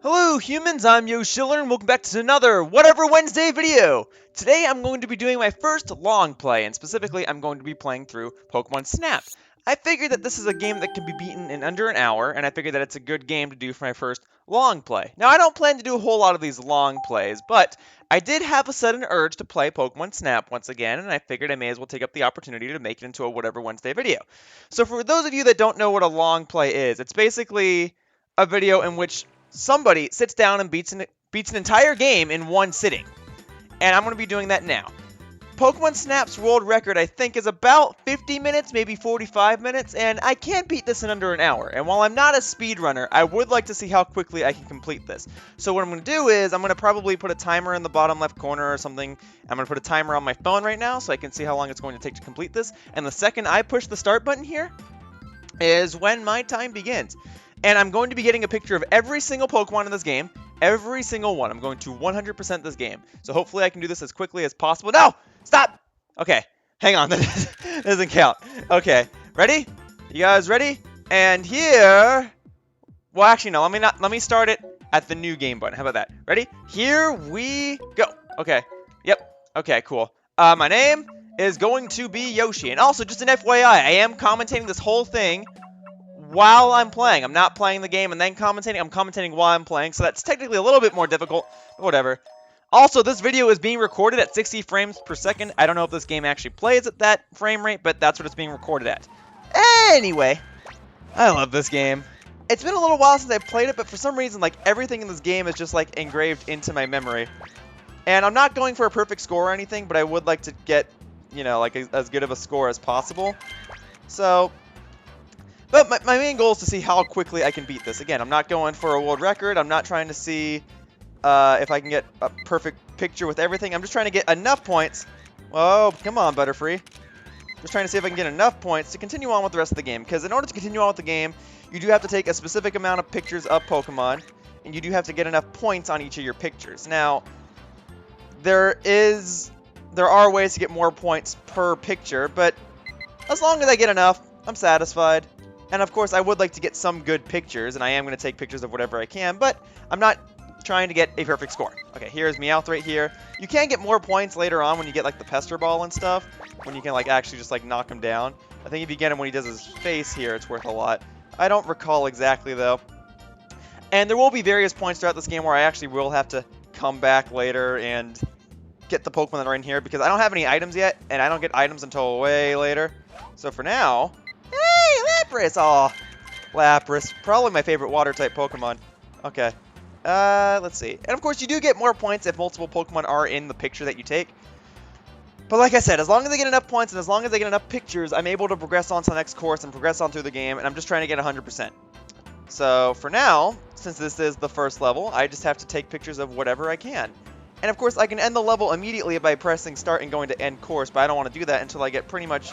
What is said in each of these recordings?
Hello humans, I'm Yoshiller and welcome back to another Whatever Wednesday video! Today I'm going to be doing my first long play, and specifically I'm going to be playing through Pokemon Snap. I figured that this is a game that can be beaten in under an hour, and I figured that it's a good game to do for my first long play. Now I don't plan to do a whole lot of these long plays, but I did have a sudden urge to play Pokemon Snap once again, and I figured I may as well take up the opportunity to make it into a Whatever Wednesday video. So for those of you that don't know what a long play is, it's basically a video in which somebody sits down and beats an entire game in one sitting. And I'm going to be doing that now. Pokemon Snap's world record, I think, is about 50 minutes, maybe 45 minutes, and I can't beat this in under an hour. And while I'm not a speedrunner, I would like to see how quickly I can complete this. So what I'm going to do is, I'm going to probably put a timer in the bottom left corner or something. I'm going to put a timer on my phone right now so I can see how long it's going to take to complete this. And the second I push the start button here is when my time begins. And I'm going to be getting a picture of every single Pokemon in this game. Every single one. I'm going to 100% this game. So hopefully I can do this as quickly as possible. No! Stop! Okay. Hang on. That doesn't count. Okay. Ready? You guys ready? And here... Well, actually, no. Let me start it at the new game button. How about that? Ready? Here we go. Okay. Yep. Okay, cool. My name is going to be Yoshi. And also, just an FYI, I am commentating this whole thing while I'm playing. I'm not playing the game and then commentating. I'm commentating while I'm playing, so that's technically a little bit more difficult, but whatever. Also, this video is being recorded at 60 frames per second. I don't know if this game actually plays at that frame rate, but that's what it's being recorded at. Anyway, I love this game. It's been a little while since I played it, but for some reason, like, everything in this game is just, like, engraved into my memory. And I'm not going for a perfect score or anything, but I would like to get, you know, like, as good of a score as possible. So... But my main goal is to see how quickly I can beat this. Again, I'm not going for a world record. I'm not trying to see if I can get a perfect picture with everything. I'm just trying to get enough points. Whoa, come on, Butterfree. Just trying to see if I can get enough points to continue on with the rest of the game. Because in order to continue on with the game, you do have to take a specific amount of pictures of Pokemon. And you do have to get enough points on each of your pictures. Now, there are ways to get more points per picture. But as long as I get enough, I'm satisfied. And of course, I would like to get some good pictures, and I am going to take pictures of whatever I can, but I'm not trying to get a perfect score. Okay, here's Meowth right here. You can get more points later on when you get, like, the Pester ball and stuff, when you can, like, actually just, like, knock him down. I think if you get him when he does his face here, it's worth a lot. I don't recall exactly, though. And there will be various points throughout this game where I actually will have to come back later and get the Pokemon that are in here, because I don't have any items yet, and I don't get items until way later. So for now... Hey, Lapras! Aw, Lapras. Probably my favorite water-type Pokemon. Okay. Let's see. And of course, you do get more points if multiple Pokemon are in the picture that you take. But like I said, as long as I get enough points and as long as I get enough pictures, I'm able to progress on to the next course and progress on through the game, and I'm just trying to get 100%. So for now, since this is the first level, I just have to take pictures of whatever I can. And of course, I can end the level immediately by pressing start and going to end course, but I don't want to do that until I get pretty much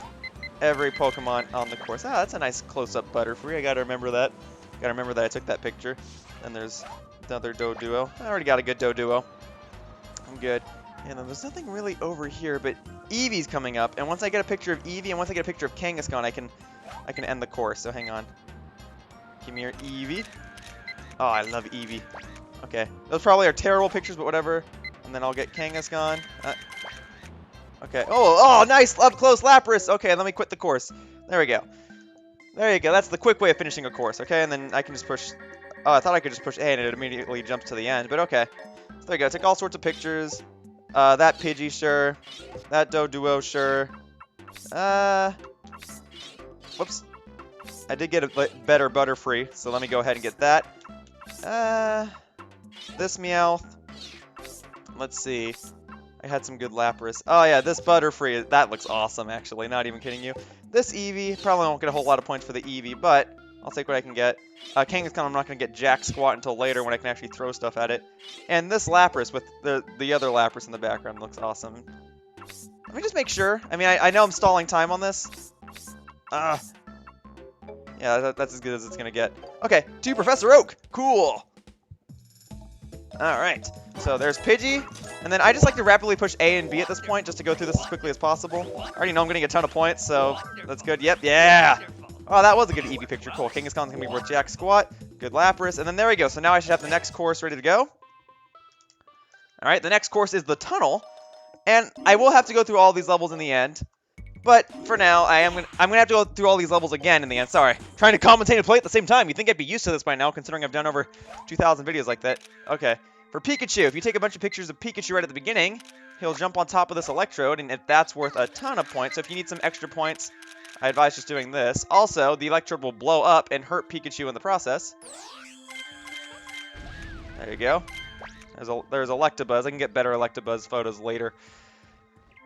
every Pokemon on the course. Ah, that's a nice close-up Butterfree. I gotta remember that. Gotta remember that I took that picture. And there's another Doduo. I already got a good Doduo. I'm good. And then there's nothing really over here, but Eevee's coming up. And once I get a picture of Eevee and once I get a picture of Kangaskhan, I can end the course. So hang on. Give me your Eevee. Oh, I love Eevee. Okay. Those probably are terrible pictures, but whatever. And then I'll get Kangaskhan. Okay. Oh, nice! Up close, Lapras! Okay, let me quit the course. There we go. There you go. That's the quick way of finishing a course, okay? And then I can just push... Oh, I thought I could just push A and it immediately jumps to the end, but okay. So there you go. Take all sorts of pictures. That Pidgey, sure. That Doduo, sure. Whoops. I did get a better Butterfree, so let me go ahead and get that. This Meowth. Let's see. I had some good Lapras. Oh yeah, this Butterfree, that looks awesome actually, not even kidding you. This Eevee, probably won't get a whole lot of points for the Eevee, but I'll take what I can get. Kangaskhan, I'm not going to get jack squat until later when I can actually throw stuff at it. And this Lapras with the other Lapras in the background looks awesome. Let me just make sure. I mean, I know I'm stalling time on this. Yeah, that's as good as it's going to get. Okay, to Professor Oak. Cool. Alright, so there's Pidgey, and then I just like to rapidly push A and B at this point just to go through this as quickly as possible. I already know I'm getting a ton of points, so that's good. Yep, yeah! Oh, that was a good Eevee picture. Cool. Kangaskhan's going to be worth jack squat. Good Lapras. And then there we go. So now I should have the next course ready to go. Alright, the next course is the tunnel. And I will have to go through all these levels in the end. But for now, I'm gonna have to go through all these levels again in the end. Sorry. Trying to commentate and play at the same time. You'd think I'd be used to this by now, considering I've done over 2,000 videos like that. Okay. For Pikachu, if you take a bunch of pictures of Pikachu right at the beginning, he'll jump on top of this electrode, and that's worth a ton of points. So if you need some extra points, I advise just doing this. Also, the electrode will blow up and hurt Pikachu in the process. There you go. There's Electabuzz. I can get better Electabuzz photos later.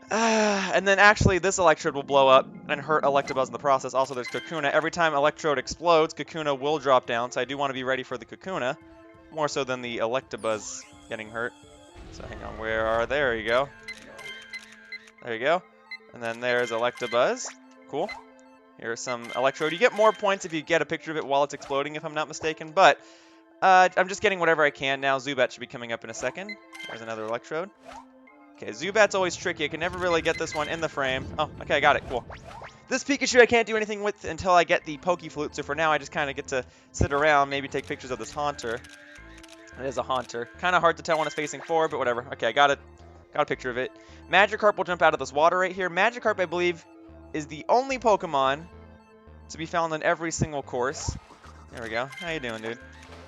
And then actually, this electrode will blow up and hurt Electabuzz in the process. Also, there's Kakuna. Every time electrode explodes, Kakuna will drop down. So I do want to be ready for the Kakuna, more so than the Electabuzz getting hurt. So hang on, there you go. There you go. And then there's Electabuzz. Cool. Here's some electrode. You get more points if you get a picture of it while it's exploding, if I'm not mistaken. But I'm just getting whatever I can now. Zubat should be coming up in a second. There's another electrode. Okay, Zubat's always tricky. I can never really get this one in the frame. Oh, okay, I got it. Cool. This Pikachu I can't do anything with until I get the Flute, so for now I just kind of get to sit around, maybe take pictures of this Haunter. It is a Haunter. Kind of hard to tell when it's facing forward, but whatever. Okay, I got it. Got a picture of it. Magikarp will jump out of this water right here. Magikarp, I believe, is the only Pokemon to be found in every single course. There we go. How you doing, dude?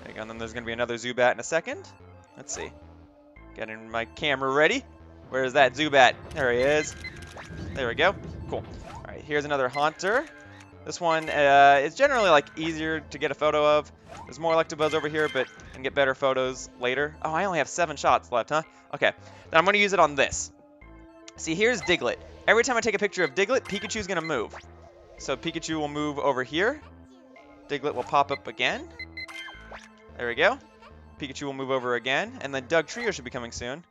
There you go. And then there's going to be another Zubat in a second. Let's see. Getting my camera ready. Where's that Zubat? There he is. There we go. Cool. All right, here's another Haunter. This one is generally like easier to get a photo of. There's more Electabuzz over here, but I can get better photos later. Oh, I only have 7 shots left, huh? Okay. Then I'm going to use it on this. See, here's Diglett. Every time I take a picture of Diglett, Pikachu's going to move. So Pikachu will move over here. Diglett will pop up again. There we go. Pikachu will move over again. And then Doug Trio should be coming soon.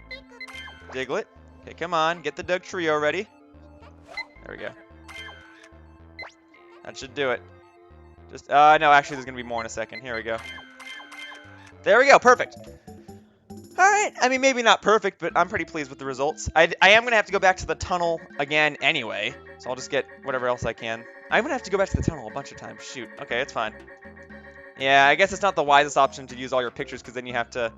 Diglett. Okay, come on. Get the Doug Trio ready. There we go. That should do it. Just, no, actually, there's going to be more in a second. Here we go. There we go. Perfect. Alright. I mean, maybe not perfect, but I'm pretty pleased with the results. I am going to have to go back to the tunnel again anyway. So I'll just get whatever else I can. I'm going to have to go back to the tunnel a bunch of times. Shoot. Okay, it's fine. Yeah, I guess it's not the wisest option to use all your pictures because then you have to...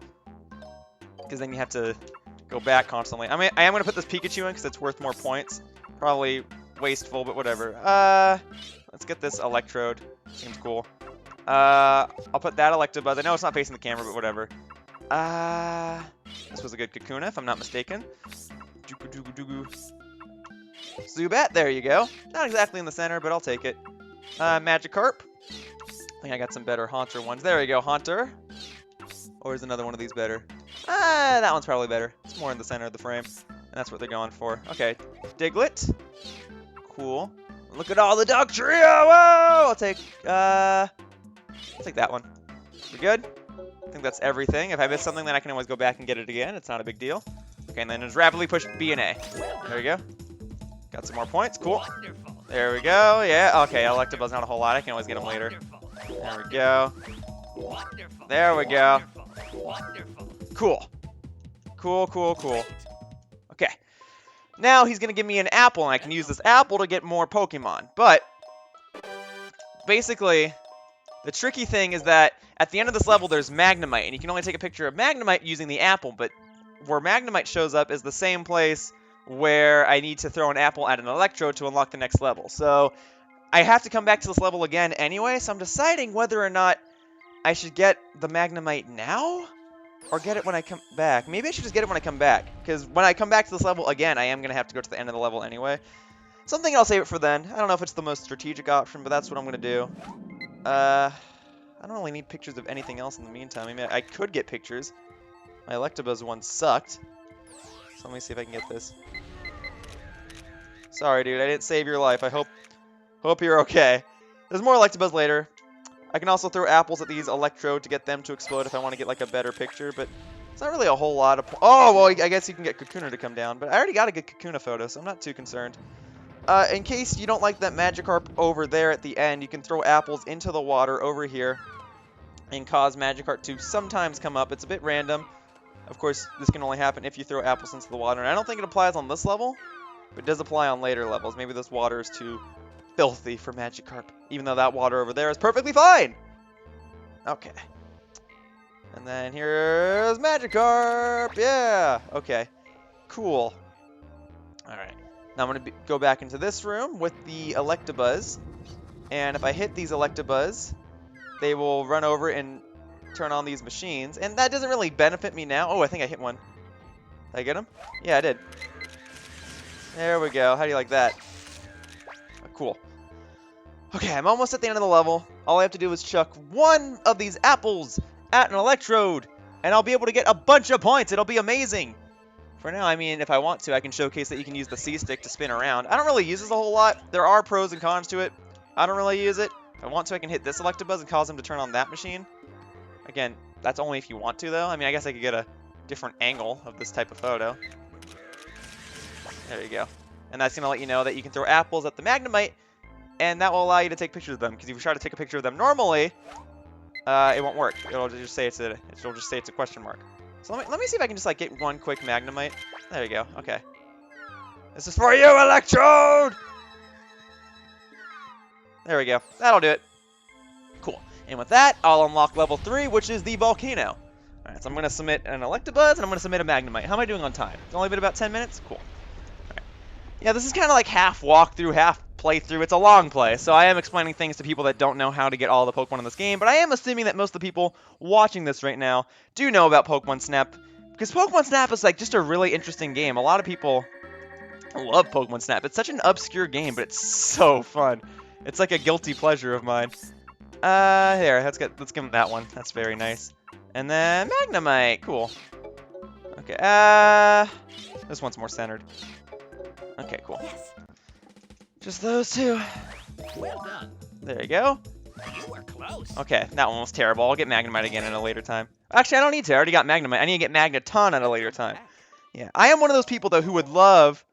go back constantly. I mean, I am going to put this Pikachu in because it's worth more points. Probably wasteful, but whatever. Let's get this Electrode. Seems cool. I'll put that Electabuzz. I know it's not facing the camera, but whatever. This was a good Kakuna, if I'm not mistaken. Zubat, there you go. Not exactly in the center, but I'll take it. Magikarp. I think I got some better Haunter ones. There you go, Haunter. Or is another one of these better? That one's probably better. It's more in the center of the frame. And that's what they're going for. Okay, Diglett. Cool. Look at all the Dog Trio! Whoa! I'll take that one. We good? I think that's everything. If I miss something, then I can always go back and get it again. It's not a big deal. Okay, and then just rapidly push B and A. There we go. Got some more points. Cool. There we go. Yeah, okay, Electabuzz not a whole lot. I can always get him later. There we go. There we go. Cool. Cool, cool, cool. Okay. Now he's going to give me an apple, and I can use this apple to get more Pokemon. But, basically, the tricky thing is that at the end of this level, there's Magnemite, and you can only take a picture of Magnemite using the apple, but where Magnemite shows up is the same place where I need to throw an apple at an Electrode to unlock the next level. So, I have to come back to this level again anyway, so I'm deciding whether or not I should get the Magnemite now? Or get it when I come back. Maybe I should just get it when I come back. Because when I come back to this level again, I am going to have to go to the end of the level anyway. Something I'll save it for then. I don't know if it's the most strategic option, but that's what I'm going to do. I don't really need pictures of anything else in the meantime. I mean, I could get pictures. My Electabuzz one sucked. So let me see if I can get this. Sorry, dude. I didn't save your life. I hope you're okay. There's more Electabuzz later. I can also throw apples at these Electrode to get them to explode if I want to get like a better picture, but it's not really a whole lot of... Oh, well, I guess you can get Kakuna to come down, but I already got a good Kakuna photo, so I'm not too concerned. In case you don't like that Magikarp over there at the end, you can throw apples into the water over here and cause Magikarp to sometimes come up. It's a bit random. Of course, this can only happen if you throw apples into the water, and I don't think it applies on this level, but it does apply on later levels. Maybe this water is too filthy for Magikarp, even though that water over there is perfectly fine. Okay. And then here's Magikarp. Yeah. Okay. Cool. All right. Now I'm going to go back into this room with the Electabuzz. And if I hit these Electabuzz, they will run over and turn on these machines. And that doesn't really benefit me now. Oh, I think I hit one. Did I get him? Yeah, I did. There we go. How do you like that? Oh, cool. Okay, I'm almost at the end of the level. All I have to do is chuck one of these apples at an electrode, and I'll be able to get a bunch of points. It'll be amazing. For now, I mean, if I want to, I can showcase that you can use the C-stick to spin around. I don't really use this a whole lot. There are pros and cons to it. I don't really use it. If I want to, I can hit this Electabuzz and cause him to turn on that machine. Again, that's only if you want to, though. I mean, I guess I could get a different angle of this type of photo. There you go. And that's going to let you know that you can throw apples at the Magnemite, and that will allow you to take pictures of them. Because if you try to take a picture of them normally, it won't work. It'll just say it's a question mark. So let me see if I can just like get one quick Magnemite. There you go. Okay. This is for you, Electrode! There we go. That'll do it. Cool. And with that, I'll unlock level 3, which is the Volcano. Alright, so I'm going to submit an Electabuzz, and I'm going to submit a Magnemite. How am I doing on time? It's only been about 10 minutes? Cool. Alright. Yeah, this is kind of like half walkthrough, half playthrough. It's a long play, so I am explaining things to people that don't know how to get all the Pokemon in this game, but I am assuming that most of the people watching this right now do know about Pokemon Snap, because Pokemon Snap is like just a really interesting game. A lot of people love Pokemon Snap. It's such an obscure game, but it's so fun. It's like a guilty pleasure of mine. Here, let's give him that one. That's very nice. And then Magnemite, cool. Okay, this one's more centered. Okay, cool. Yes. Just those two. Well done. There you go. You were close. Okay, that one was terrible. I'll get Magnemite again at a later time. Actually, I don't need to. I already got Magnemite. I need to get Magneton at a later time. Yeah, I am one of those people, though, who would love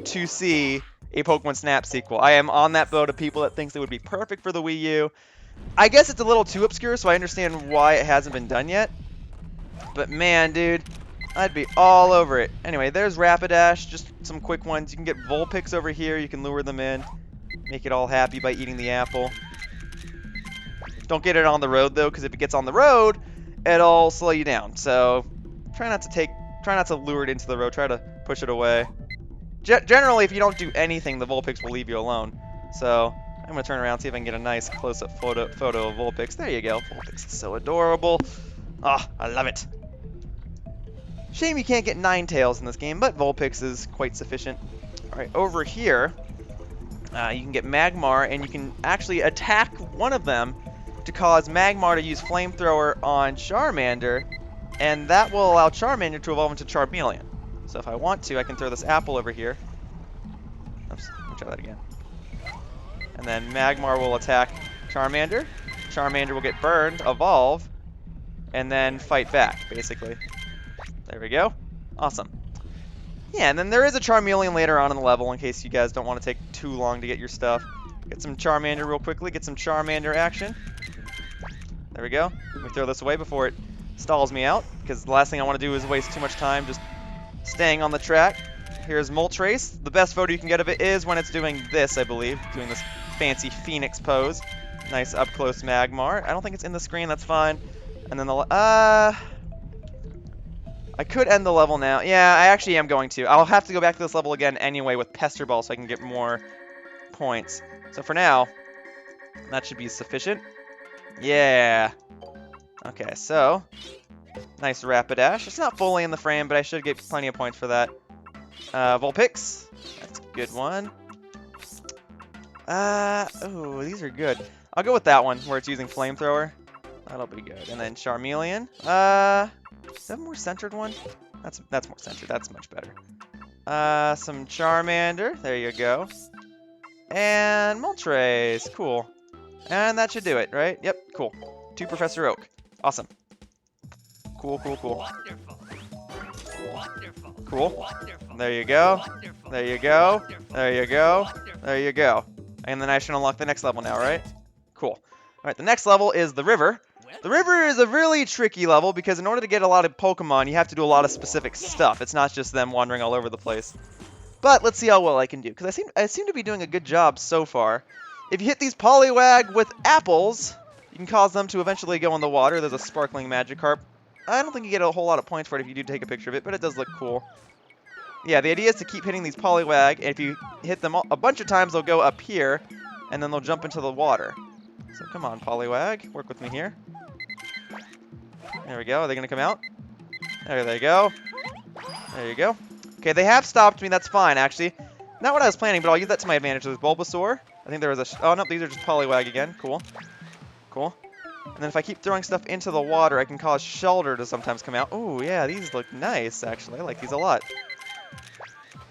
to see a Pokemon Snap sequel. I am on that boat of people that thinks it would be perfect for the Wii U. I guess it's a little too obscure, so I understand why it hasn't been done yet. But man, dude, I'd be all over it. Anyway, there's Rapidash, just some quick ones. You can get Vulpix over here. You can lure them in. Make it all happy by eating the apple. Don't get it on the road, though, because if it gets on the road, it'll slow you down. So try not to lure it into the road. Try to push it away. Generally, if you don't do anything, the Vulpix will leave you alone. So I'm going to turn around and see if I can get a nice close-up photo of Vulpix. There you go. Vulpix is so adorable. Ah, I love it. Shame you can't get Ninetales in this game, but Vulpix is quite sufficient. Alright, over here, you can get Magmar, and you can actually attack one of them to cause Magmar to use Flamethrower on Charmander, and that will allow Charmander to evolve into Charmeleon. So if I want to, I can throw this apple over here. Oops, let me try that again. And then Magmar will attack Charmander. Charmander will get burned, evolve, and then fight back, basically. There we go. Awesome. Yeah, and then there is a Charmeleon later on in the level in case you guys don't want to take too long to get your stuff. Get some Charmander real quickly. Get some Charmander action. There we go. Let me throw this away before it stalls me out, because the last thing I want to do is waste too much time just staying on the track. Here's Moltres. The best photo you can get of it is when it's doing this, I believe. Doing this fancy Phoenix pose. Nice up-close Magmar. I don't think it's in the screen. That's fine. And then I could end the level now. Yeah, I actually am going to. I'll have to go back to this level again anyway with Pester Ball so I can get more points. So for now, that should be sufficient. Yeah. Okay, so nice Rapidash. It's not fully in the frame, but I should get plenty of points for that. Vulpix. That's a good one. Oh, these are good. I'll go with that one, where it's using Flamethrower. That'll be good. And then Charmeleon. Is that a more centered one? That's more centered. That's much better. Some Charmander. There you go. And Moltres. Cool. And that should do it, right? Yep, cool. To Professor Oak. Awesome. Cool, cool, cool. Wonderful. Wonderful. Cool. Wonderful. There you go. Wonderful. There you go. Wonderful. There you go. Wonderful. There you go. And then I should unlock the next level now, right? Cool. Alright, the next level is the river. The river is a really tricky level because in order to get a lot of Pokemon, you have to do a lot of specific stuff. It's not just them wandering all over the place. But let's see how well I can do, because I seem to be doing a good job so far. If you hit these Poliwag with apples, you can cause them to eventually go in the water. There's a sparkling Magikarp I don't think you get a whole lot of points for it if you do take a picture of it, but it does look cool. Yeah, the idea is to keep hitting these Poliwag, and if you hit them a bunch of times, they'll go up here, and then they'll jump into the water. So come on, Poliwag, work with me here. There we go. Are they going to come out? There they go. There you go. Okay, they have stopped me. That's fine, actually. Not what I was planning, but I'll use that to my advantage. There's Bulbasaur. I think there was a... oh, no, these are just Poliwag again. Cool. Cool. And then if I keep throwing stuff into the water, I can cause Shelter to sometimes come out. Oh, yeah, these look nice, actually. I like these a lot.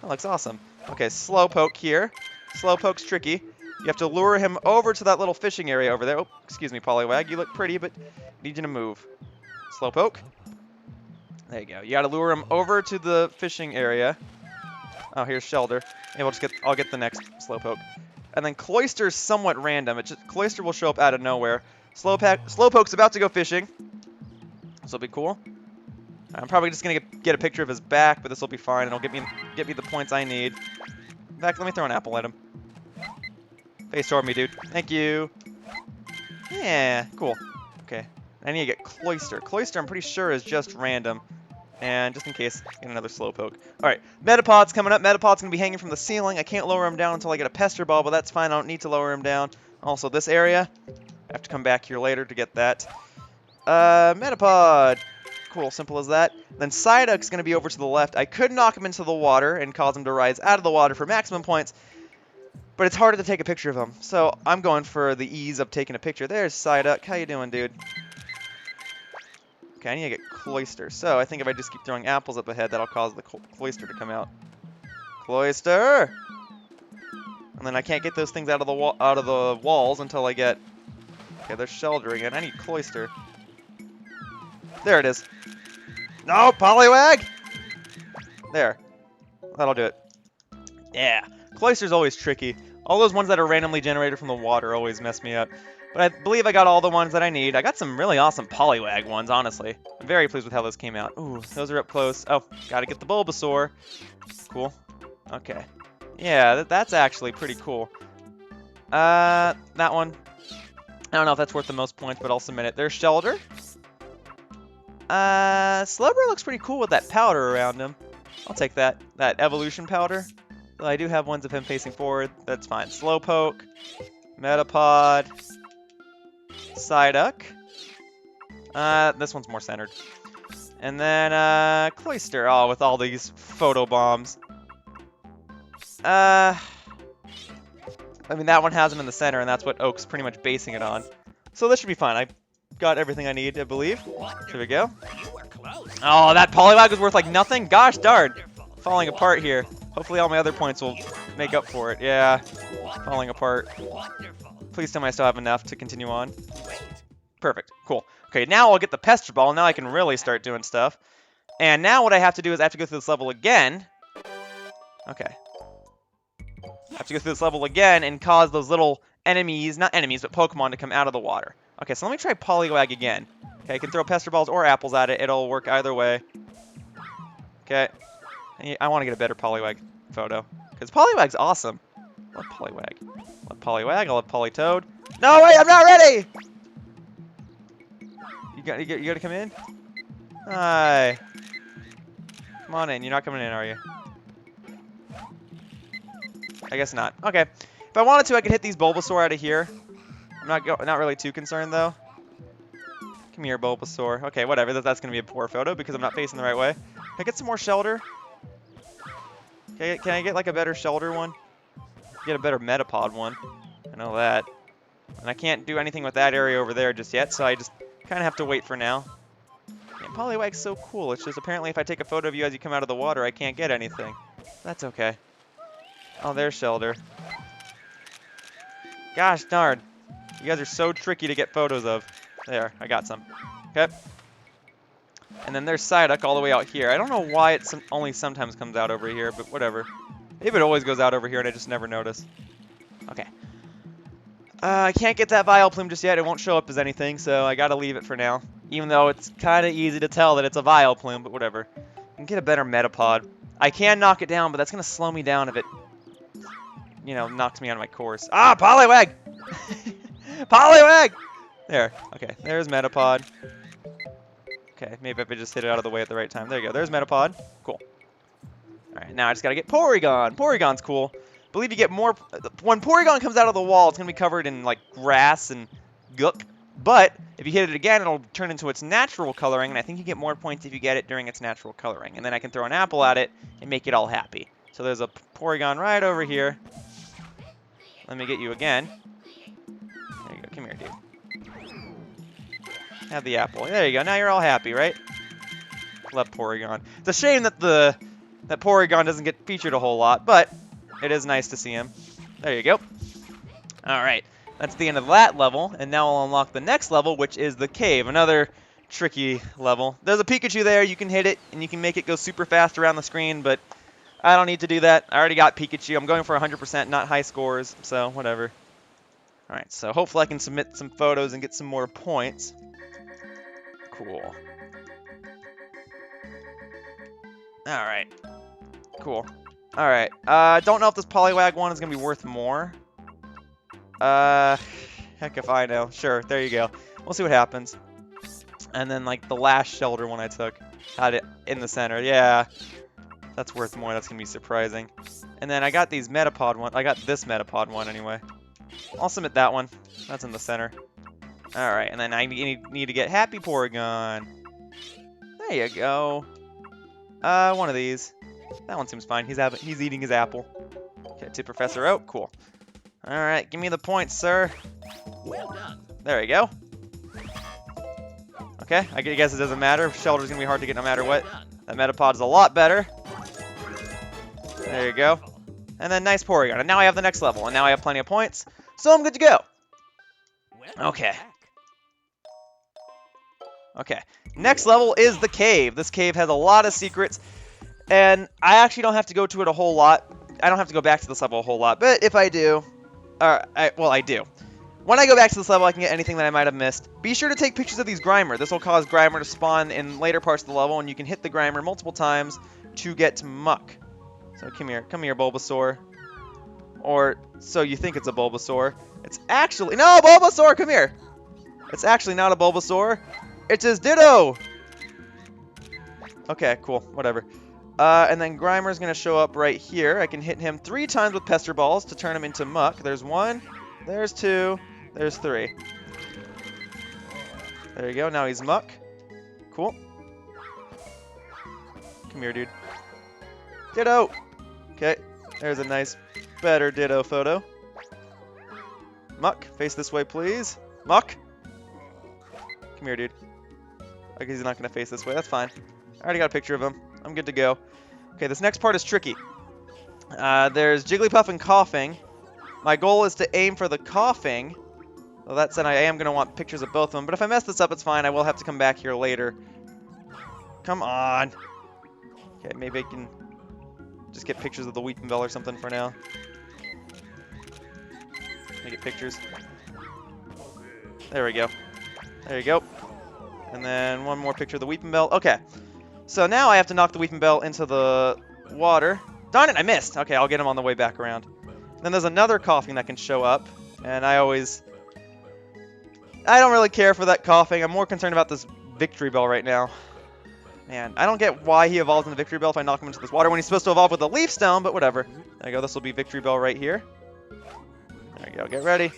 That looks awesome. Okay, Slowpoke here. Slowpoke's tricky. You have to lure him over to that little fishing area over there. Oh, excuse me, Poliwag. You look pretty, but I need you to move. Slowpoke. There you go. You got to lure him over to the fishing area. Oh, here's Shelter. Maybe I'll get the next Slowpoke. And then Cloyster's somewhat random. Cloyster will show up out of nowhere. Slowpoke's about to go fishing. This will be cool. I'm probably just gonna get a picture of his back, but this will be fine. It'll get me the points I need. In fact, let me throw an apple at him. Face toward me, dude. Thank you. Yeah, cool. Okay, I need to get Cloyster. Cloyster, I'm pretty sure, is just random. And just in case, get another Slowpoke. Alright, Metapod's coming up. Metapod's going to be hanging from the ceiling. I can't lower him down until I get a Pester Ball, but that's fine. I don't need to lower him down. Also, this area, I have to come back here later to get that. Metapod. Cool, simple as that. Then Psyduck's going to be over to the left. I could knock him into the water and cause him to rise out of the water for maximum points, but it's harder to take a picture of him. So I'm going for the ease of taking a picture. There's Psyduck. How you doing, dude? Okay, I need to get Cloyster. So I think if I just keep throwing apples up ahead, that'll cause the Cloyster to come out. Cloyster! And then I can't get those things out of the walls until I get... okay, there's Shelter again. I need Cloyster. There it is. No, Poliwag! There. That'll do it. Yeah. Cloyster's always tricky. All those ones that are randomly generated from the water always mess me up. But I believe I got all the ones that I need. I got some really awesome Poliwag ones, honestly. I'm very pleased with how those came out. Ooh, those are up close. Oh, gotta get the Bulbasaur. Cool. Okay. Yeah, that's actually pretty cool. That one. I don't know if that's worth the most points, but I'll submit it. There's Shelter. Slowbro looks pretty cool with that powder around him. I'll take that. That evolution powder. Though I do have ones of him facing forward. That's fine. Slowpoke. Metapod. Psyduck. This one's more centered. And then, Cloyster. Oh, with all these photo bombs. I mean, that one has him in the center, and that's what Oak's pretty much basing it on. So this should be fine. I got everything I need, I believe. Here we go. Oh, that Poliwag was worth like nothing? Gosh darn. Falling apart here. Hopefully all my other points will make up for it. Yeah. Falling apart. Please tell me I still have enough to continue on. Perfect. Cool. Okay, now I'll get the Pester Ball. Now I can really start doing stuff. And now what I have to do is I have to go through this level again. Okay. I have to go through this level again and cause those little enemies, not enemies, but Pokemon to come out of the water. Okay, so let me try Poliwag again. Okay, I can throw Pester Balls or apples at it. It'll work either way. Okay. I want to get a better Poliwag photo. Because Poliwag's awesome. I love Poliwag. I love Poliwag. I love Politoed. No, wait, I'm not ready! You gotta come in? Hi. Come on in. You're not coming in, are you? I guess not. Okay. If I wanted to, I could hit these Bulbasaur out of here. I'm not really too concerned, though. Come here, Bulbasaur. Okay, whatever. That's going to be a poor photo because I'm not facing the right way. Can I get some more Shelter? Can I get, like, a better Shelter one? Get a better Metapod one. I know that. And I can't do anything with that area over there just yet, so I just kind of have to wait for now. Yeah, Poliwag's so cool. It's just apparently if I take a photo of you as you come out of the water, I can't get anything. That's okay. Oh, there's Shelter. Gosh darn. You guys are so tricky to get photos of. There, I got some. Okay. And then there's Psyduck all the way out here. I don't know why it only sometimes comes out over here, but whatever. Maybe it always goes out over here and I just never notice. Okay. I can't get that Vileplume just yet. It won't show up as anything, so I gotta leave it for now. Even though it's kind of easy to tell that it's a Vileplume, but whatever. I can get a better Metapod. I can knock it down, but that's gonna slow me down if it, you know, knocks me out of my course. Ah, Poliwag! Poliwag! There. Okay, there's Metapod. Okay, maybe if I just hit it out of the way at the right time. There you go. There's Metapod. Cool. Alright, now I just gotta get Porygon. Porygon's cool. Believe you get more... When Porygon comes out of the wall, it's gonna be covered in, like, grass and gook. But, if you hit it again, it'll turn into its natural coloring, and I think you get more points if you get it during its natural coloring. And then I can throw an apple at it and make it all happy. So there's a Porygon right over here. Let me get you again. There you go. Come here, dude. Have the apple. There you go. Now you're all happy, right? Love Porygon. It's a shame that that Porygon doesn't get featured a whole lot, but it is nice to see him. There you go. All right. That's the end of that level, and now I'll unlock the next level, which is the cave. Another tricky level. There's a Pikachu there. You can hit it, and you can make it go super fast around the screen, but I don't need to do that. I already got Pikachu. I'm going for 100%, not high scores, so whatever. All right, so hopefully I can submit some photos and get some more points. Cool. Alright. Cool. Alright. Don't know if this Poliwag one is going to be worth more. Heck if I know. Sure, there you go. We'll see what happens. And then, like, the last shelter one I took had it in the center. Yeah. That's worth more. That's going to be surprising. And then I got these Metapod one. I got this Metapod one anyway. I'll submit that one. That's in the center. Alright, and then I need to get Happy Porygon. There you go. One of these. That one seems fine. He's eating his apple. Okay, tip Professor out. Cool. Alright, give me the points, sir. Well done. There you go. Okay, I guess it doesn't matter. Shelter's gonna be hard to get no matter what. That Metapod's a lot better. There you go. And then nice Porygon. And now I have the next level. And now I have plenty of points. So I'm good to go. Okay. Okay. Next level is the cave. This cave has a lot of secrets. And I actually don't have to go to it a whole lot. I don't have to go back to this level a whole lot. But if I do... well, I do. When I go back to this level, I can get anything that I might have missed. Be sure to take pictures of these Grimer. This will cause Grimer to spawn in later parts of the level. And you can hit the Grimer multiple times to get to Muck. So come here, Bulbasaur. Or so you think it's a Bulbasaur. It's actually... No, Bulbasaur, come here! It's actually not a Bulbasaur. It's his Ditto! Okay, cool, whatever. And then Grimer's going to show up right here. I can hit him 3 times with Pester Balls to turn him into Muck. There's 1, there's 2, there's 3. There you go, now he's Muck. Cool. Come here, dude. Ditto! Okay, there's a nice, better Ditto photo. Muck, face this way, please. Muck! Come here, dude. I guess he's not going to face this way. That's fine. I already got a picture of him. I'm good to go. Okay, this next part is tricky. There's Jigglypuff and Coughing. My goal is to aim for the Coughing. Well, that said, I am going to want pictures of both of them. But if I mess this up, it's fine. I will have to come back here later. Come on. Okay, maybe I can just get pictures of the Weepinbell or something for now. Let me get pictures. There we go. There you go. And then one more picture of the Weepinbell. Okay. So now I have to knock the Weepinbell into the water. Darn it, I missed. Okay, I'll get him on the way back around. Then there's another Coughing that can show up. And I don't really care for that Coughing. I'm more concerned about this Victory Bell right now. Man, I don't get why he evolves in the Victory Bell if I knock him into this water when he's supposed to evolve with a Leaf Stone, but whatever. There you go, this will be Victory Bell right here. There you go, get ready.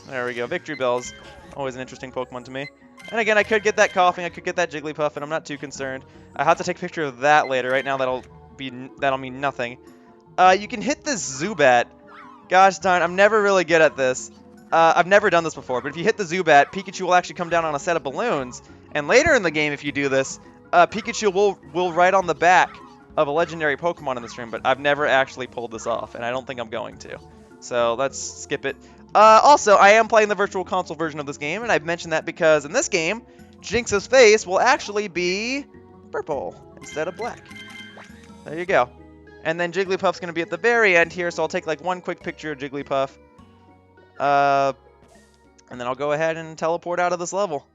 There we go, Victory Bell's always an interesting Pokemon to me. And again, I could get that Coughing, I could get that Jigglypuff, and I'm not too concerned. I have to take a picture of that later. Right now, that'll mean nothing. You can hit this Zubat. Gosh darn, I'm never really good at this. I've never done this before, but if you hit the Zubat, Pikachu will actually come down on a set of balloons. And later in the game, if you do this, Pikachu will ride on the back of a legendary Pokemon in this room, but I've never actually pulled this off, and I don't think I'm going to. So let's skip it. Also, I am playing the Virtual Console version of this game, and I've mentioned that because in this game, Jinx's face will actually be purple instead of black. There you go. And then Jigglypuff's going to be at the very end here, so I'll take like one quick picture of Jigglypuff. And then I'll go ahead and teleport out of this level.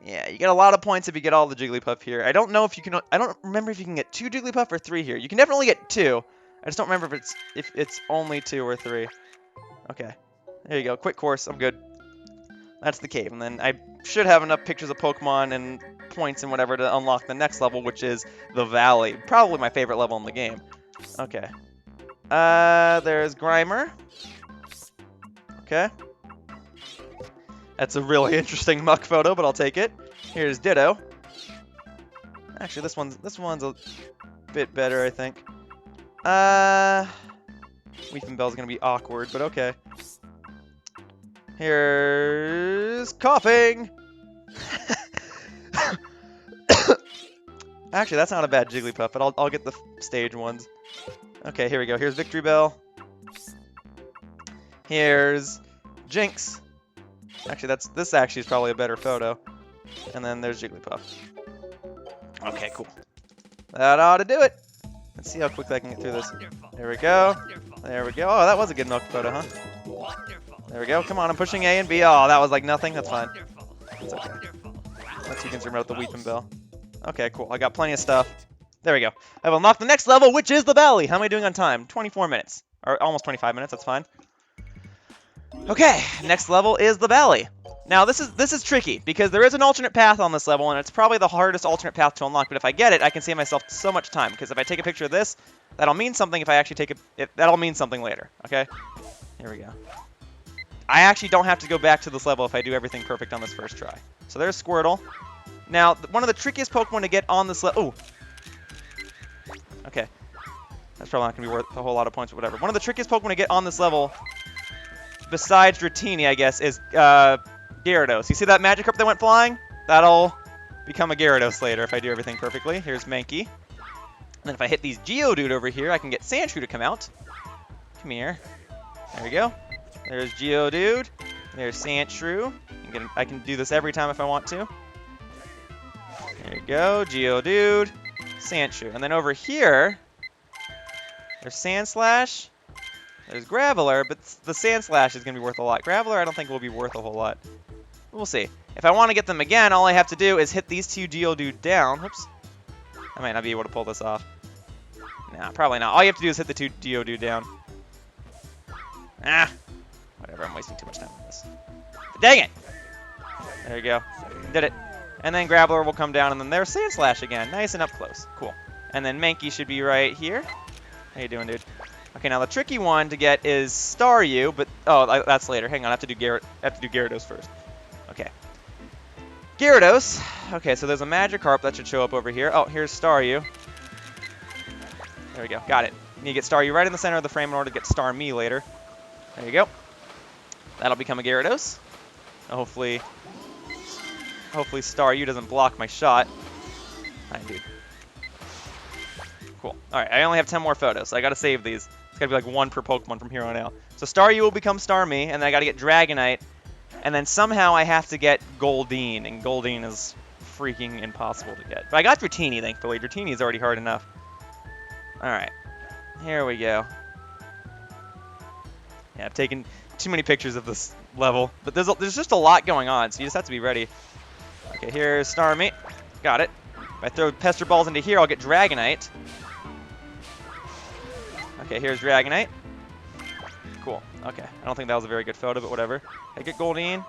Yeah, you get a lot of points if you get all the Jigglypuff here. I don't know if you can... I don't remember if you can get 2 Jigglypuff or 3 here. You can definitely get 2. I just don't remember if it's only 2 or 3. Okay. There you go. Quick course. I'm good. That's the cave. And then I should have enough pictures of Pokemon and points and whatever to unlock the next level, which is the Valley. Probably my favorite level in the game. Okay. There's Grimer. Okay. That's a really interesting muck photo, but I'll take it. Here's Ditto. Actually, this one's a bit better, I think. Weepinbell's gonna be awkward, but okay. Here's Coughing. Actually, that's not a bad Jigglypuff, but I'll get the stage ones. Okay, here we go. Here's Victory Bell. Here's Jinx. Actually, this actually is probably a better photo. And then there's Jigglypuff. Okay, cool. That ought to do it. Let's see how quickly I can get through this. Wonderful. There we go. Wonderful. There we go. Oh, that was a good milk photo, huh? Wonderful. There we go. Come on, I'm pushing A and B. Oh, that was like nothing. That's fine. Wonderful. It's okay. Wonderful. Let's see if you can zoom out the Weepinbell. Okay, cool. I got plenty of stuff. There we go. I've unlocked the next level, which is the Valley. How am I doing on time? 24 minutes. Or almost 25 minutes. That's fine. Okay, next level is the Valley. Now, this is tricky, because there is an alternate path on this level, and it's probably the hardest alternate path to unlock, but if I get it, I can save myself so much time, because if I take a picture of this, that'll mean something if I actually take that'll mean something later, okay? Here we go. I actually don't have to go back to this level if I do everything perfect on this first try. So there's Squirtle. Now, one of the trickiest Pokemon to get on this level... Ooh. Okay. That's probably not going to be worth a whole lot of points, but whatever. One of the trickiest Pokemon to get on this level, besides Dratini, I guess, is Gyarados. You see that Magikarp that went flying? That'll become a Gyarados later if I do everything perfectly. Here's Mankey. And then if I hit these Geodude over here, I can get Sandshrew to come out. Come here. There we go. There's Geodude. There's Sandshrew. I can do this every time if I want to. There you go. Geodude. Sandshrew. And then over here, there's Sandslash. There's Graveler, but the Sandslash is going to be worth a lot. Graveler I don't think will be worth a whole lot. We'll see. If I want to get them again, all I have to do is hit these two Geodude down. Oops. I might not be able to pull this off. Nah, probably not. All you have to do is hit the two Geodude down. Ah. Whatever, I'm wasting too much time on this. But dang it! There you go. Did it. And then Graveler will come down, and then there's Sandslash again. Nice and up close. Cool. And then Mankey should be right here. How you doing, dude? Okay, now the tricky one to get is Staryu, but oh, that's later. Hang on, I have to do Gyarados first. Okay. Gyarados. Okay, so there's a Magikarp that should show up over here. Oh, here's Staryu. There we go. Got it. You need to get Staryu right in the center of the frame in order to get Starmie later. There you go. That'll become a Gyarados. Hopefully Staryu doesn't block my shot. Hi, dude. Cool. All right, I only have 10 more photos, so I got to save these. It's got to be like one per Pokemon from here on out. So Staryu will become Starmie, and then I got to get Dragonite, and then somehow I have to get Goldeen, and Goldeen is freaking impossible to get. But I got Dratini, thankfully. Dratini is already hard enough. All right, here we go. Yeah, I've taken too many pictures of this level, but there's just a lot going on, so you just have to be ready. Okay, here's Starmie. Got it. If I throw Pester balls into here, I'll get Dragonite. Okay, here's Dragonite. Cool. Okay, I don't think that was a very good photo, but whatever. I get Goldeen.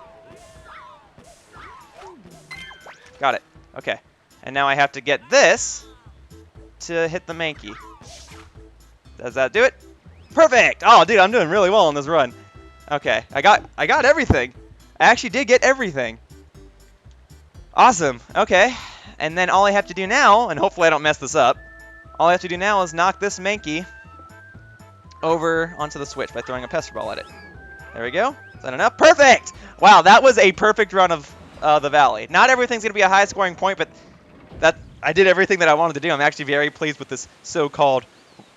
Got it. Okay, and now I have to get this to hit the Mankey. Does that do it? Perfect! Oh, dude, I'm doing really well on this run. Okay, I got everything. I actually did get everything. Awesome. Okay, and then all I have to do now, and hopefully I don't mess this up, all I have to do now is knock this Mankey over onto the switch by throwing a Pester Ball at it. There we go. Is that enough? Perfect! Wow, that was a perfect run of the Valley. Not everything's going to be a high-scoring point, but I did everything that I wanted to do. I'm actually very pleased with this so-called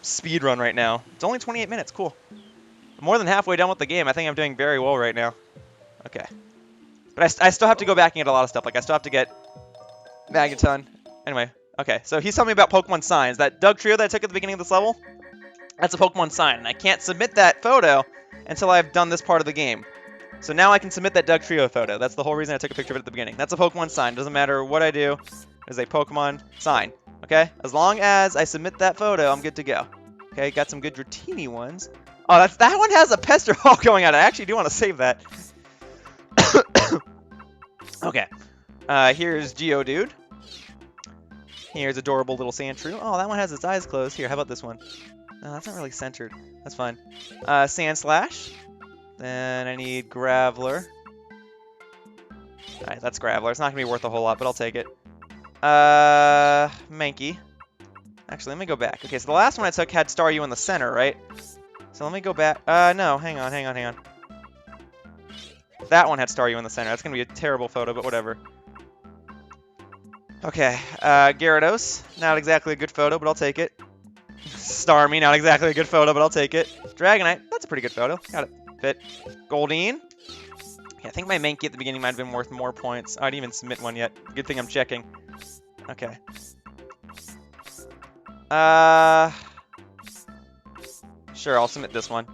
speedrun right now. It's only 28 minutes. Cool. More than halfway done with the game. I think I'm doing very well right now. Okay. But I still have to go back and get a lot of stuff. Like, I still have to get Magneton. Anyway. Okay, so he's telling me about Pokemon signs. That Doug Trio that I took at the beginning of this level, that's a Pokemon sign. And I can't submit that photo until I've done this part of the game. So now I can submit that Doug Trio photo. That's the whole reason I took a picture of it at the beginning. That's a Pokemon sign. Doesn't matter what I do. There's a Pokemon sign. Okay? As long as I submit that photo, I'm good to go. Okay, got some good Dratini ones. Oh, that one has a Pester Ball going out. I actually do want to save that. Okay. Here's Geodude. Here's adorable little Sandshrew. Oh, that one has its eyes closed. Here, how about this one? No, that's not really centered. That's fine. Sandslash. Then I need Graveler. Alright, that's Graveler. It's not going to be worth a whole lot, but I'll take it. Mankey. Actually, let me go back. Okay, so the last one I took had Staryu in the center, right? So let me go back. No, hang on. That one had Staryu in the center. That's going to be a terrible photo, but whatever. Okay, Gyarados. Not exactly a good photo, but I'll take it. Starmie, not exactly a good photo, but I'll take it. Dragonite, that's a pretty good photo. Got it. Fit. Goldeen. Yeah, I think my Mankey at the beginning might have been worth more points. I didn't even submit one yet. Good thing I'm checking. Okay. Sure, I'll submit this one.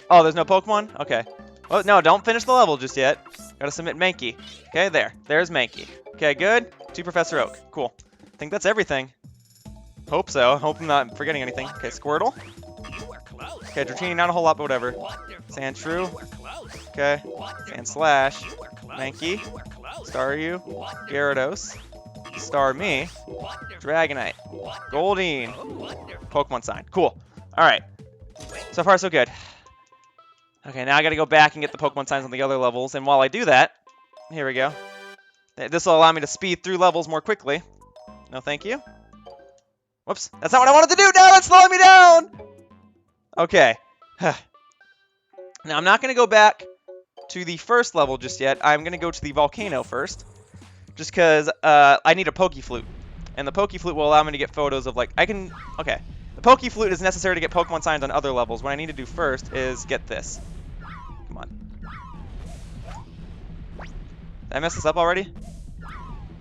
Oh, there's no Pokemon? Okay. Oh, no, don't finish the level just yet. Gotta submit Mankey. Okay, there. There's Mankey. Okay, good. To Professor Oak. Cool. I think that's everything. Hope so. Hope I'm not forgetting anything. Okay, Squirtle. You were close. Okay, Dratini, not a whole lot, but whatever. Wonderful. Sandshrew. You were close. Okay. Wonderful. Sandslash. You were close. Mankey. You were close. Staryu. Wonderful. Gyarados. Starmie. Wonderful. Dragonite. Wonderful. Goldeen. Oh, wonderful. Pokemon sign. Cool. Alright. So far, so good. Okay, now I gotta go back and get the Pokemon signs on the other levels, and while I do that, here we go. This will allow me to speed through levels more quickly. No, thank you. Whoops, that's not what I wanted to do! No, that's slowing me down! Okay. Now, I'm not gonna go back to the first level just yet. I'm gonna go to the Volcano first. Just because I need a Flute. And the Flute will allow me to get photos of, like, okay. The Flute is necessary to get Pokemon signs on other levels. What I need to do first is get this. Come on. Did I mess this up already?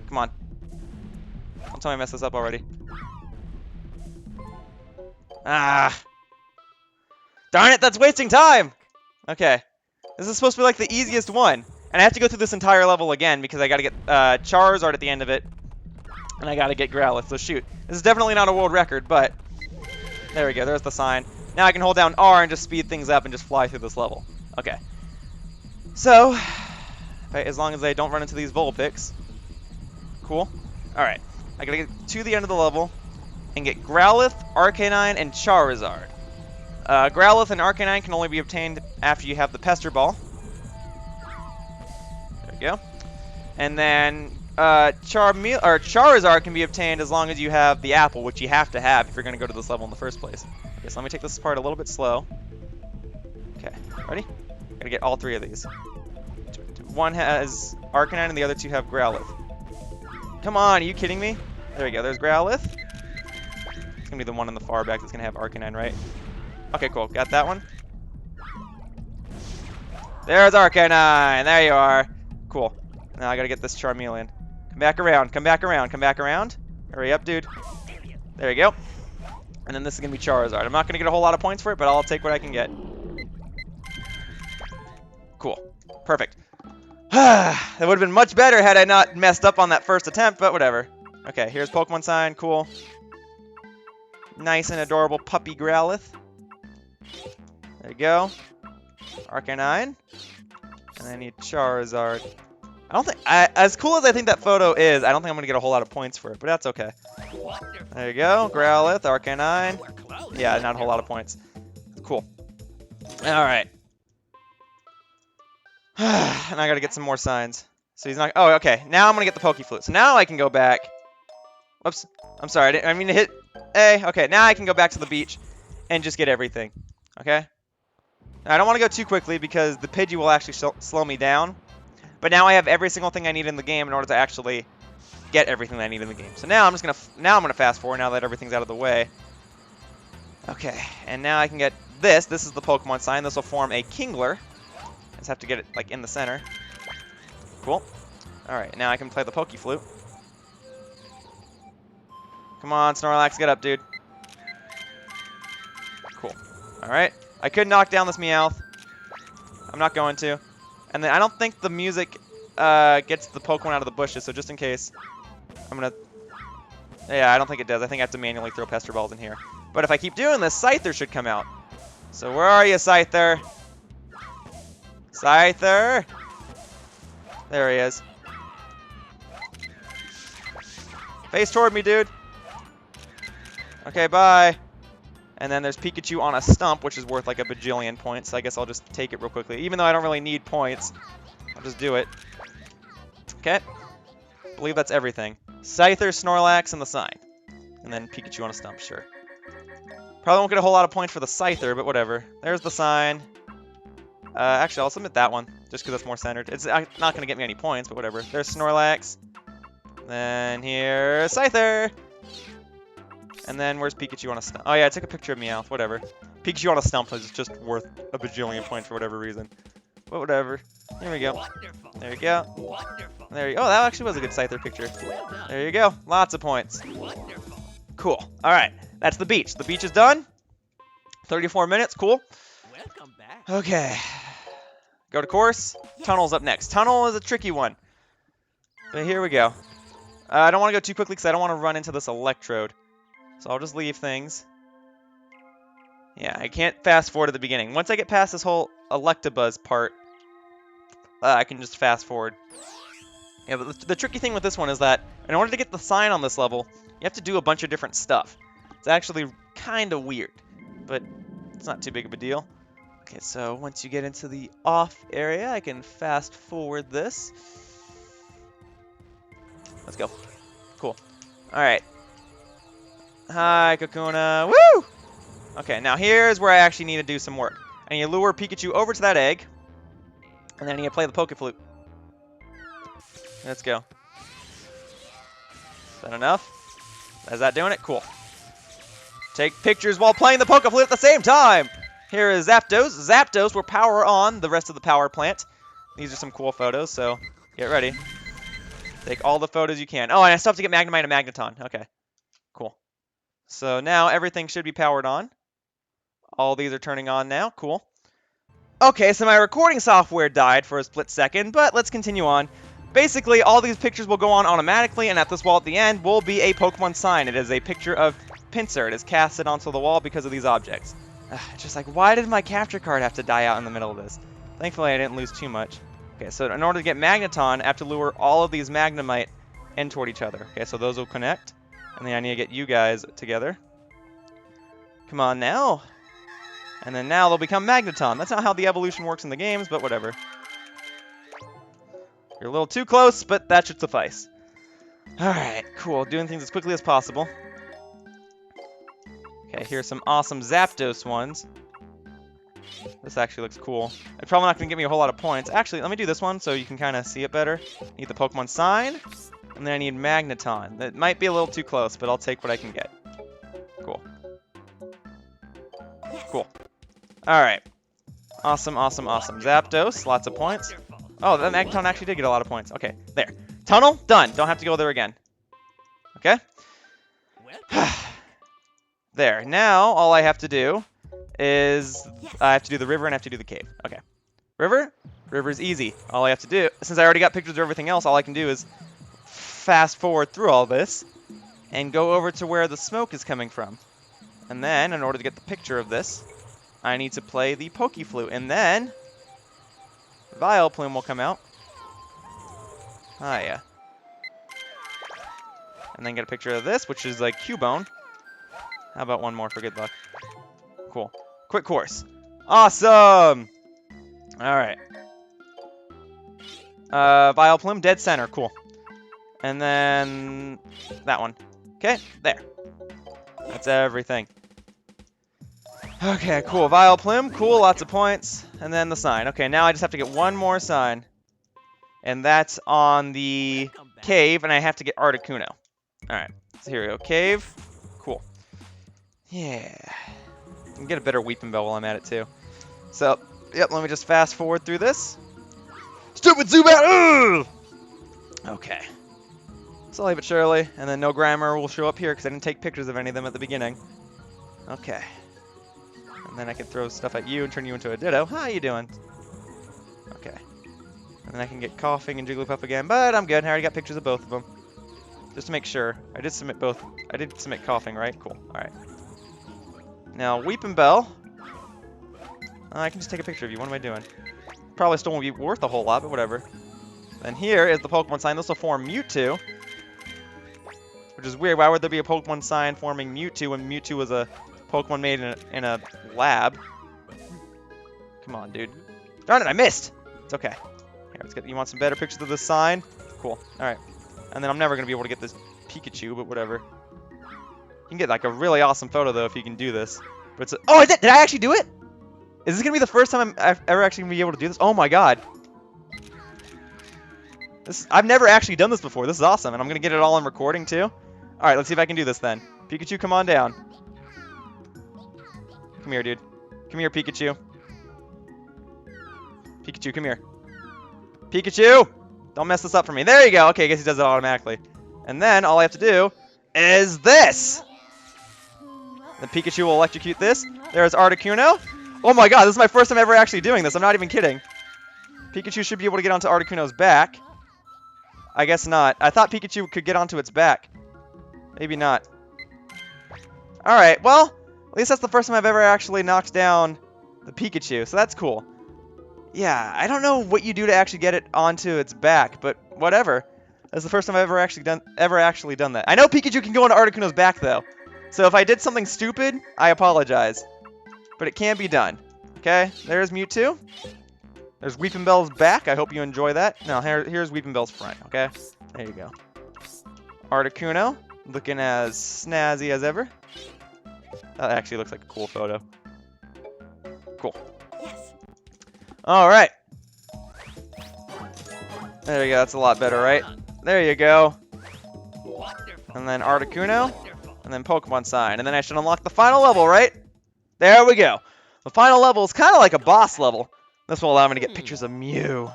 Come on. Don't tell me I messed this up already. Ah. Darn it, that's wasting time! Okay. This is supposed to be like the easiest one. And I have to go through this entire level again because I gotta get Charizard at the end of it. And I gotta get Growlithe, so shoot. This is definitely not a world record, but... There we go, there's the sign. Now I can hold down R and just speed things up and just fly through this level. Okay. So, as long as I don't run into these Vulpix. Cool. Alright. I gotta get to the end of the level and get Growlithe, Arcanine, and Charizard. Growlithe and Arcanine can only be obtained after you have the Pester Ball. There we go. And then Charizard can be obtained as long as you have the apple, which you have to have if you're going to go to this level in the first place. Okay, so let me take this part a little bit slow. Okay, ready? Gotta get all three of these. One has Arcanine and the other two have Growlithe. Come on, are you kidding me? There we go, there's Growlithe. It's going to be the one in the far back that's going to have Arcanine, right? Okay, cool, got that one. There's Arcanine, there you are. Cool. Now I gotta get this Charmeleon. Come back around, come back around, come back around. Hurry up, dude. There you go. And then this is gonna be Charizard. I'm not gonna get a whole lot of points for it, but I'll take what I can get. Cool. Perfect. That would have been much better had I not messed up on that first attempt, but whatever. Okay, here's Pokemon sign, cool. Nice and adorable puppy Growlithe. There you go. Arcanine. And I need Charizard. I don't think, as cool as I think that photo is, I don't think I'm going to get a whole lot of points for it, but that's okay. There you go, Growlithe, Arcanine. Yeah, not a whole lot of points. Cool. Alright. And I got to get some more signs. So he's not, oh, okay. Now I'm going to get the Flute. So now I can go back. Whoops. I'm sorry, I mean to hit A. Okay, now I can go back to the beach and just get everything. Okay? Now, I don't want to go too quickly because the Pidgey will actually slow me down. But now I have every single thing I need in the game in order to actually get everything that I need in the game. So now I'm gonna fast forward now that everything's out of the way. Okay, and now I can get this. This is the Pokemon sign. This will form a Kingler. I just have to get it like in the center. Cool. All right, now I can play the Flute. Come on, Snorlax, get up, dude. Cool. All right, I could knock down this Meowth. I'm not going to. And then I don't think the music gets the Pokemon out of the bushes, so just in case, I'm going to... Yeah, I don't think it does. I think I have to manually throw Pester Balls in here. But if I keep doing this, Scyther should come out. So where are you, Scyther? Scyther? There he is. Face toward me, dude. Okay, bye. And then there's Pikachu on a stump, which is worth like a bajillion points. So I guess I'll just take it real quickly. Even though I don't really need points, I'll just do it. Okay. I believe that's everything. Scyther, Snorlax, and the sign. And then Pikachu on a stump, sure. Probably won't get a whole lot of points for the Scyther, but whatever. There's the sign. Actually, I'll submit that one, just because it's more centered. It's not going to get me any points, but whatever. There's Snorlax. Then here's Scyther. And then where's Pikachu on a stump? Oh yeah, I took a picture of Meowth, whatever. Pikachu on a stump is just worth a bajillion points for whatever reason. But whatever. Here we go. Wonderful. There you go. Wonderful. There you go. Oh, that actually was a good Scyther picture. Well done. There you go. Lots of points. Wonderful. Cool. Alright, that's the beach. The beach is done. 34 minutes, cool. Welcome back. Okay. Go to course. Tunnel's up next. Tunnel is a tricky one. But here we go. I don't want to go too quickly because I don't want to run into this electrode. So I'll just leave things. Yeah, I can't fast forward to the beginning. Once I get past this whole Electabuzz part, I can just fast forward. Yeah, but the tricky thing with this one is that in order to get the sign on this level, you have to do a bunch of different stuff. It's actually kind of weird, but it's not too big of a deal. Okay, so once you get into the off area, I can fast forward this. Let's go. Cool. Alright. Hi, Kakuna. Woo! Okay, now here's where I actually need to do some work. I need to lure Pikachu over to that egg, and then I need to play the Poke Flute. Let's go. Is that enough? Is that doing it? Cool. Take pictures while playing the Poke Flute at the same time! Here is Zapdos. Zapdos will power on the rest of the power plant. These are some cool photos, so get ready. Take all the photos you can. Oh, and I still have to get Magnemite and Magneton. Okay. Cool. So now everything should be powered on. All these are turning on now. Cool. Okay, so my recording software died for a split second, but let's continue on. Basically, all these pictures will go on automatically, and at this wall at the end will be a Pokemon sign. It is a picture of Pinsir. It is casted onto the wall because of these objects. It's just like, why did my capture card have to die out in the middle of this? Thankfully, I didn't lose too much. Okay, so in order to get Magneton, I have to lure all of these Magnemite in toward each other. Okay, so those will connect. And then I need to get you guys together. Come on now. And then now they'll become Magneton. That's not how the evolution works in the games, but whatever. You're a little too close, but that should suffice. Alright, cool. Doing things as quickly as possible. Okay, here's some awesome Zapdos ones. This actually looks cool. It's probably not going to give me a whole lot of points. Actually, let me do this one so you can kind of see it better. Need the Pokemon sign. And then I need Magneton. That might be a little too close, but I'll take what I can get. Cool. Cool. Alright. Awesome, awesome, awesome. Zapdos, lots of points. Oh, that Magneton actually did get a lot of points. Okay, there. Tunnel, done. Don't have to go there again. Okay? There. Now, all I have to do is I have to do the river and I have to do the cave. Okay. River? River's easy. All I have to do, since I already got pictures of everything else, all I can do is fast forward through all this and go over to where the smoke is coming from. And then, in order to get the picture of this, I need to play the Poke Flute. And then, Vileplume will come out. Ah, yeah. And then get a picture of this, which is like Cubone. How about one more for good luck? Cool. Quick course. Awesome! Alright. Vileplume, dead center. Cool. And then that one. Okay, there. That's everything. Okay, cool. Vileplume, cool, lots of points. And then the sign. Okay, now I just have to get one more sign. And that's on the cave, and I have to get Articuno. Alright, so here we go. Cave. Cool. Yeah. I can get a better Weeping Bell while I'm at it, too. So, yep, let me just fast forward through this. Stupid Zubat! Ugh! Okay. Slowly but surely, and then no grammar will show up here because I didn't take pictures of any of them at the beginning. Okay. And then I can throw stuff at you and turn you into a Ditto. How you doing? Okay. And then I can get Coughing and Jigglypuff again, but I'm good. I already got pictures of both of them. Just to make sure. I did submit both. I did submit Coughing, right? Cool. Alright. Now, Weeping Bell. I can just take a picture of you. What am I doing? Probably still won't be worth a whole lot, but whatever. Then here is the Pokemon sign. This will form Mewtwo. Which is weird. Why would there be a Pokemon sign forming Mewtwo when Mewtwo was a Pokemon made in a lab? Come on, dude. Darn it, I missed! It's okay. Here, let's get. You want some better pictures of this sign? Cool. Alright. And then I'm never going to be able to get this Pikachu, but whatever. You can get like a really awesome photo, though, if you can do this. But it's oh, I did! Did I actually do it? Is this going to be the first time I'm ever actually going to be able to do this? Oh my god. I've never actually done this before. This is awesome, and I'm going to get it all in recording, too. Alright, let's see if I can do this, then. Pikachu, come on down. Come here, dude. Come here, Pikachu. Pikachu, come here. Pikachu! Don't mess this up for me. There you go. Okay, I guess he does it automatically. And then all I have to do is this. The Pikachu will electrocute this. There's Articuno. Oh my god, this is my first time ever actually doing this. I'm not even kidding. Pikachu should be able to get onto Articuno's back. I guess not. I thought Pikachu could get onto its back. Maybe not. Alright, well, at least that's the first time I've ever actually knocked down the Pikachu, so that's cool. Yeah, I don't know what you do to actually get it onto its back, but whatever. That's the first time I've ever actually done that. I know Pikachu can go onto Articuno's back, though. So if I did something stupid, I apologize. But it can be done. Okay, there's Mewtwo. There's Weepinbell's back. I hope you enjoy that. No, here's Weepinbell's front, okay? There you go. Articuno, looking as snazzy as ever. That actually looks like a cool photo. Cool. Yes. Alright. There you go, that's a lot better, right? There you go. Wonderful. And then Articuno. Wonderful. And then Pokemon sign. And then I should unlock the final level, right? There we go. The final level is kind of like a boss level. This will allow me to get pictures of Mew.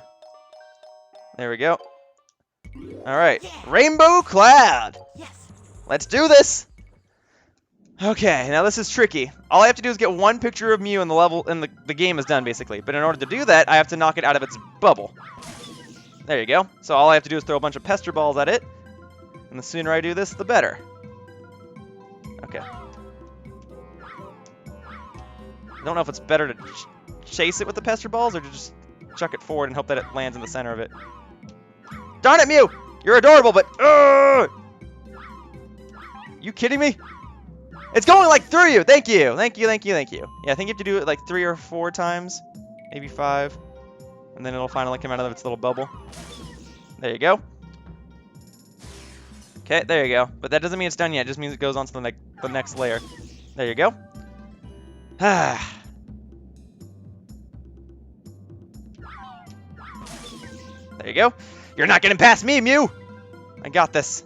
There we go. Alright. Yeah. Rainbow Cloud. Yes. Let's do this. Okay, now this is tricky. All I have to do is get one picture of Mew and the level and the game is done, basically. But in order to do that, I have to knock it out of its bubble. There you go. So all I have to do is throw a bunch of Pester balls at it. And the sooner I do this, the better. Okay. I don't know if it's better to chase it with the Pester balls or to just chuck it forward and hope that it lands in the center of it. Darn it, Mew! You're adorable, but... You kidding me? It's going like through you! Thank you! Thank you, thank you, thank you. Yeah, I think you have to do it like 3 or 4 times. Maybe 5. And then it'll finally come out of its little bubble. There you go. Okay, there you go. But that doesn't mean it's done yet. It just means it goes on to the next layer. There you go. Ah. There you go. You're not getting past me, Mew! I got this.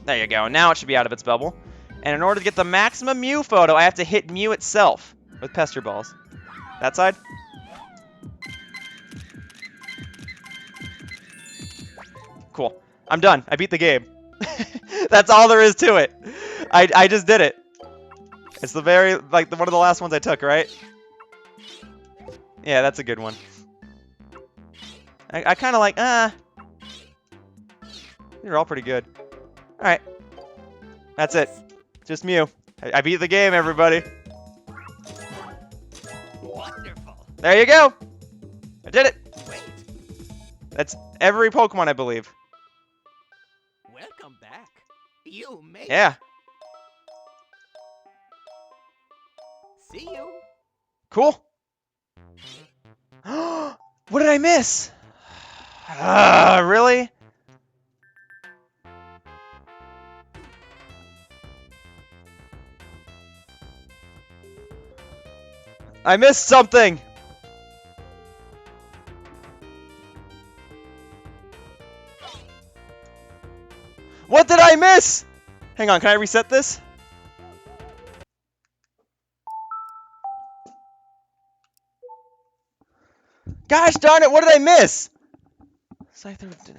There you go. Now it should be out of its bubble. And in order to get the maximum Mew photo, I have to hit Mew itself with Pester balls. That side? Cool. I'm done. I beat the game. That's all there is to it. I just did it. It's the very, like, one of the last ones I took, right? Yeah, that's a good one. I kind of like, You're all pretty good. Alright. That's it. Just Mew. I beat the game, everybody. Wonderful. There you go. I did it. Wait. That's every Pokemon, I believe. Welcome back. You made it. Yeah. See you. Cool. What did I miss? Really? I missed something. What did I miss? Hang on, can I reset this? Gosh darn it, what did I miss?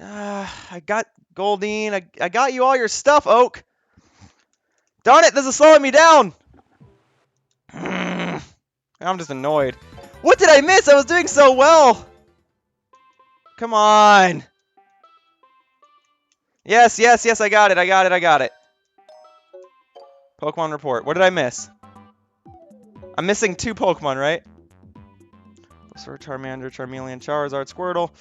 I got Goldeen. I got you all your stuff, Oak. Darn it, this is slowing me down. I'm just annoyed. What did I miss? I was doing so well. Come on. Yes, yes, yes, I got it. I got it. I got it. Pokemon report. What did I miss? I'm missing 2 Pokemon, right? Bulbasaur, Charmander, Charmeleon, Charizard, Squirtle.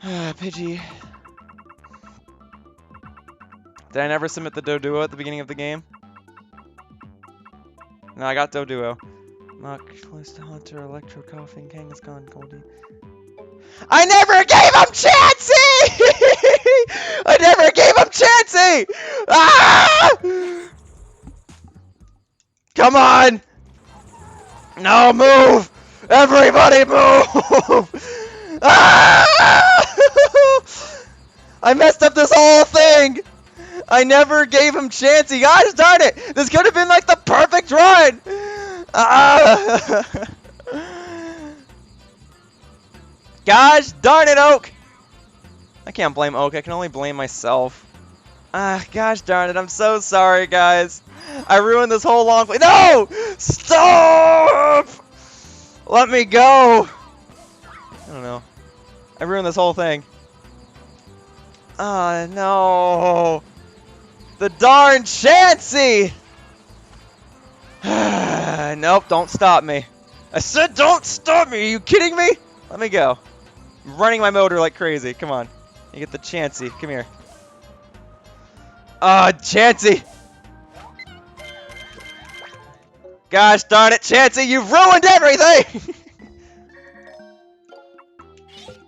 Pidgey. Did I never submit the Doduo at the beginning of the game? No, I got Doduo. Muck, Callista, Hunter, Electro, Coughing, Kangaskhan, Goldie. I never gave him Chansey! I never gave him Chansey! Ah! Come on! No, move! Everybody move! Ah! I messed up this whole thing! I never gave him Chansey. Gosh darn it! This could have been like the perfect run! Ah! Gosh darn it, Oak! I can't blame Oak. I can only blame myself. Ah, gosh darn it. I'm so sorry, guys. I ruined this whole long play. No! Stop! Let me go! I don't know. I ruined this whole thing. Ah, no. The darn Chansey! Nope, don't stop me. I said don't stop me! Are you kidding me? Let me go. I'm running my motor like crazy. Come on. You get the Chansey. Come here. Ah, Chansey! Gosh darn it, Chansey! You've ruined everything!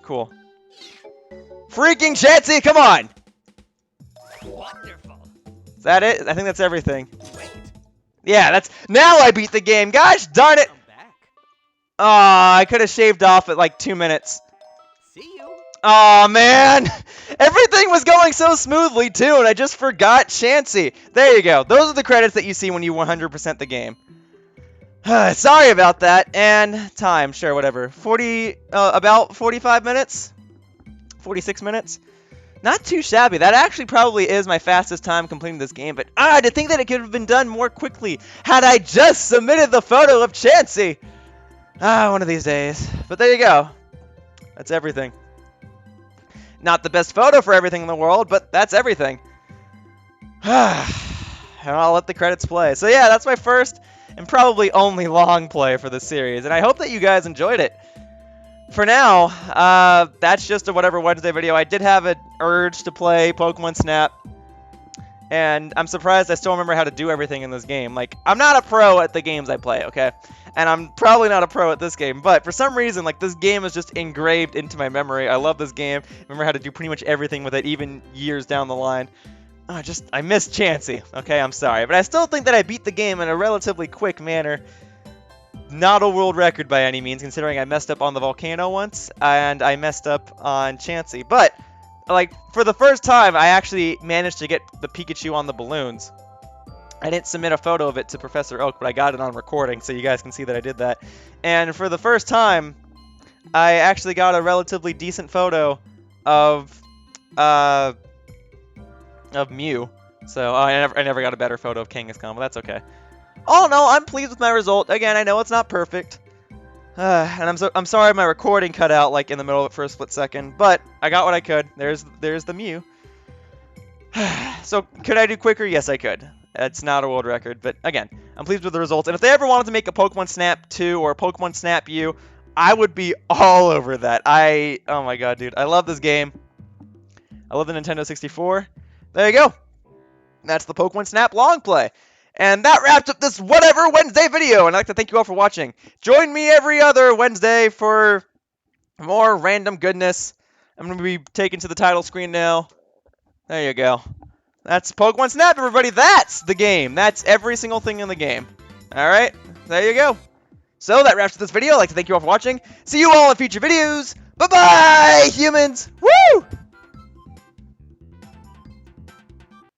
Cool. Freaking Chansey, come on! Wonderful. Is that it? I think that's everything. Wait. Yeah, that's... Now I beat the game! Gosh darn it! Come back. Aw, I could have shaved off at like 2 minutes. See you. Aw, man! Everything was going so smoothly, too, and I just forgot Chansey. There you go. Those are the credits that you see when you 100% the game. Sorry about that. And time, sure, whatever. About 45 minutes? 46 minutes? Not too shabby. That actually probably is my fastest time completing this game, but to think that it could have been done more quickly had I just submitted the photo of Chansey. One of these days. But there you go. That's everything. Not the best photo for everything in the world, but that's everything. And I'll let the credits play. So yeah, that's my first and probably only long play for the series, and I hope that you guys enjoyed it. For now, that's just a Whatever Wednesday video. I did have an urge to play Pokemon Snap, and I'm surprised I still remember how to do everything in this game. Like, I'm not a pro at the games I play, okay? And I'm probably not a pro at this game, but for some reason, like, this game is just engraved into my memory. I love this game. I remember how to do pretty much everything with it, even years down the line. I miss Chansey. Okay, I'm sorry. But I still think that I beat the game in a relatively quick manner. Not a world record by any means, considering I messed up on the Volcano once, and I messed up on Chansey. But, like, for the first time, I actually managed to get the Pikachu on the balloons. I didn't submit a photo of it to Professor Oak, but I got it on recording, so you guys can see that I did that. And for the first time, I actually got a relatively decent photo of Mew. So I never got a better photo of Kangaskhan, but that's okay. All in all, I'm pleased with my result. Again, I know it's not perfect, and I'm sorry my recording cut out like in the middle of it for a split second, but I got what I could. There's the Mew. So could I do quicker? Yes, I could. It's not a world record, but again, I'm pleased with the results. And if they ever wanted to make a Pokemon Snap 2 or a Pokemon Snap U, I would be all over that. Oh my god, dude, I love this game. I love the Nintendo 64. There you go. That's the Pokemon Snap long play. And that wraps up this Whatever Wednesday video. And I'd like to thank you all for watching. Join me every other Wednesday for more random goodness. I'm going to be taken to the title screen now. There you go. That's Pokemon Snap, everybody. That's the game. That's every single thing in the game. Alright, there you go. So that wraps up this video. I'd like to thank you all for watching. See you all in future videos. Bye-bye, humans. Woo!